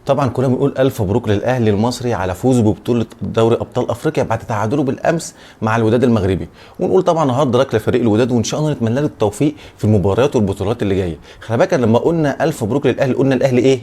طبعا كنا بنقول الف مبروك للاهلي المصري على فوزه ببطوله دوري ابطال افريقيا بعد تعادله بالامس مع الوداد المغربي. ونقول طبعا هارد لك لفريق الوداد، وان شاء الله نتمنى له التوفيق في المباريات والبطولات اللي جايه. خلي بالك لما قلنا الف مبروك للاهلي قلنا الاهلي ايه؟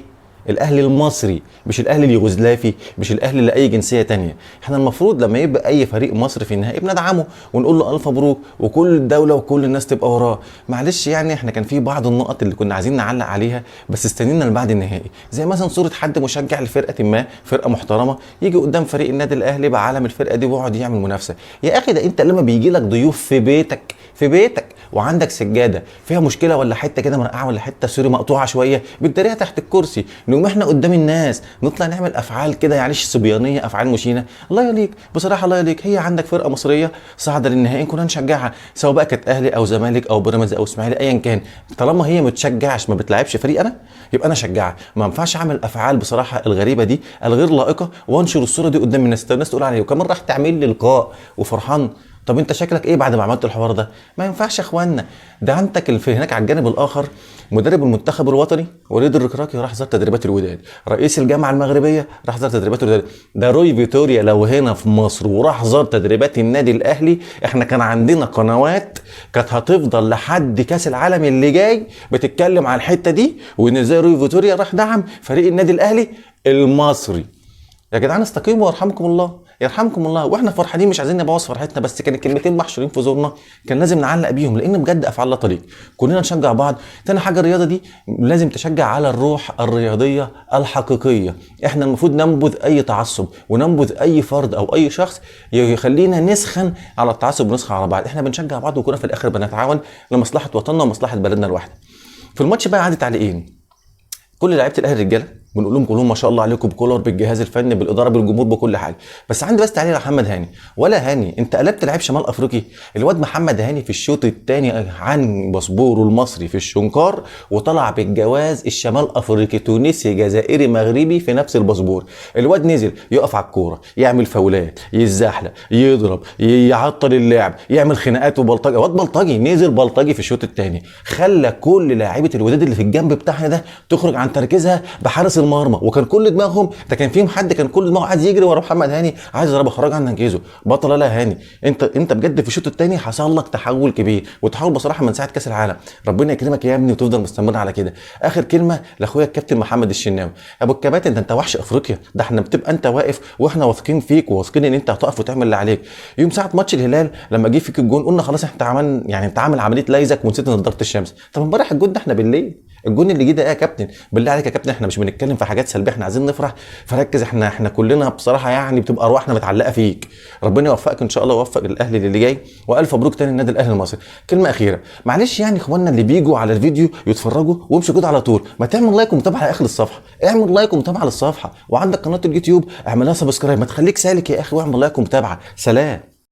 الاهلي المصري، مش الاهلي اليوغوسلافي، مش الاهلي لاي جنسيه تانية. احنا المفروض لما يبقى اي فريق مصري في النهائي بندعمه ونقول له الف مبروك، وكل الدوله وكل الناس تبقى وراه. معلش يعني احنا كان في بعض النقط اللي كنا عايزين نعلق عليها بس استنينا لبعد النهائي، زي مثلا صوره حد مشجع لفرقه ما، فرقه محترمه، يجي قدام فريق النادي الاهلي بعلم الفرقه دي ويقعد يعمل منافسه. يا اخي ده انت لما بيجي لك ضيوف في بيتك وعندك سجاده فيها مشكله ولا حته كده مرقعه ولا حته سوري مقطوعه شويه بتداريها تحت الكرسي، نقوم احنا قدام الناس نطلع نعمل افعال كده يعني صبيانيه، افعال مشينه. الله يليك بصراحه، الله يليك. هي عندك فرقه مصريه صاعده للنهائي كنا نشجعها، سواء بقى كانت اهلي او زمالك او بيراميدز او اسماعيلي ايا كان، طالما هي ما بتشجعش ما بتلعبش فريق انا يبقى انا اشجعها. ما ينفعش اعمل الافعال بصراحه الغريبه دي الغير لائقه وانشر الصوره دي قدام الناس تقول عليا، وكمان راح تعمل لي لقاء وفرحان. طب انت شكلك ايه بعد ما عملت الحوار ده؟ ما ينفعش يا اخوانا. ده عندك في هناك على الجانب الاخر مدرب المنتخب الوطني وليد الركراكي راح زار تدريبات الوداد، رئيس الجامعه المغربيه راح زار تدريبات الوداد. ده روي فيتوريا لو هنا في مصر وراح زار تدريبات النادي الاهلي احنا كان عندنا قنوات كانت هتفضل لحد كاس العالم اللي جاي بتتكلم عن الحته دي، وان ازاي روي فيتوريا راح دعم فريق النادي الاهلي المصري. يا جدعان استقيموا ويرحمكم الله، يرحمكم الله. واحنا فرحانين مش عايزين نبوظ فرحتنا، بس كان الكلمتين محشورين في زورنا كان لازم نعلق بيهم، لان بجد افعال لا طريق. كلنا نشجع بعض. تاني حاجه الرياضه دي لازم تشجع على الروح الرياضيه الحقيقيه. احنا المفروض ننبذ اي تعصب وننبذ اي فرد او اي شخص يخلينا نسخن على التعصب ونسخن على بعض. احنا بنشجع بعض وكنا في الاخر بنتعاون لمصلحه وطننا ومصلحه بلدنا الواحده. في الماتش بقى عندي تعليقين. كل لعيبه الاهلي رجاله بنقول لهم كلهم ما شاء الله عليكم، بكولر، بالجهاز الفني، بالاداره، بالجمهور، بكل حاجه. بس عندي بس تعليق على محمد هاني. ولا هاني انت قلبت لعيب شمال افريقي. الواد محمد هاني في الشوط الثاني عن باسبوره المصري في الشنكار وطلع بالجواز الشمال افريقي، تونسي جزائري مغربي في نفس الباسبور. الواد نزل يقف على الكوره، يعمل فاولات، يتزحلق، يضرب، يعطل اللعب، يعمل خناقات وبلطجه. واد بلطجي نزل بلطجي في الشوط الثاني، خلى كل لاعيبه الوداد اللي في الجنب بتاعنا ده تخرج عن تركيزها بحارس المرمى. وكان كل دماغهم ده كان فيهم حد كان كل دماغه عايز يجري ورا محمد هاني، عايز يضربه خرج عن تركيزه. بطل لا هاني، انت بجد في الشوط الثاني حصل لك تحول كبير، وتحول بصراحه من ساعه كاس العالم. ربنا يكرمك يا ابني وتفضل مستمر على كده. اخر كلمه لاخويا الكابتن محمد الشناوي، ابو الكباتن ده انت وحش افريقيا، ده احنا بتبقى انت واقف واحنا واثقين فيك وواثقين ان انت هتقف وتعمل اللي عليك. يوم ساعه ماتش الهلال لما جه فيك الجون قلنا خلاص احنا عملنا يعني انت عامل عمليه ليزك ونسيت نضاره الشمس. طب امبارح الجون ده احنا بالليل، الجون اللي جه ده ايه يا كابتن؟ بالله عليك يا كابتن احنا مش بنتكلم في حاجات سلبيه، احنا عايزين نفرح فركز. احنا كلنا بصراحه يعني بتبقى ارواحنا متعلقه فيك. ربنا يوفقك ان شاء الله ويوفق الاهلي اللي جاي، والف مبروك تاني النادي الاهلي المصري. كلمه اخيره معلش يعني اخواننا اللي بيجوا على الفيديو يتفرجوا ويمشوا كده على طول، ما تعمل لايك ومتابعه لاخر الصفحه، اعمل لايك ومتابعه للصفحه، وعندك قناه اليوتيوب اعملها سبسكرايب، ما تخليك سالك يا اخي واعمل لايك ومتابعه. سلام.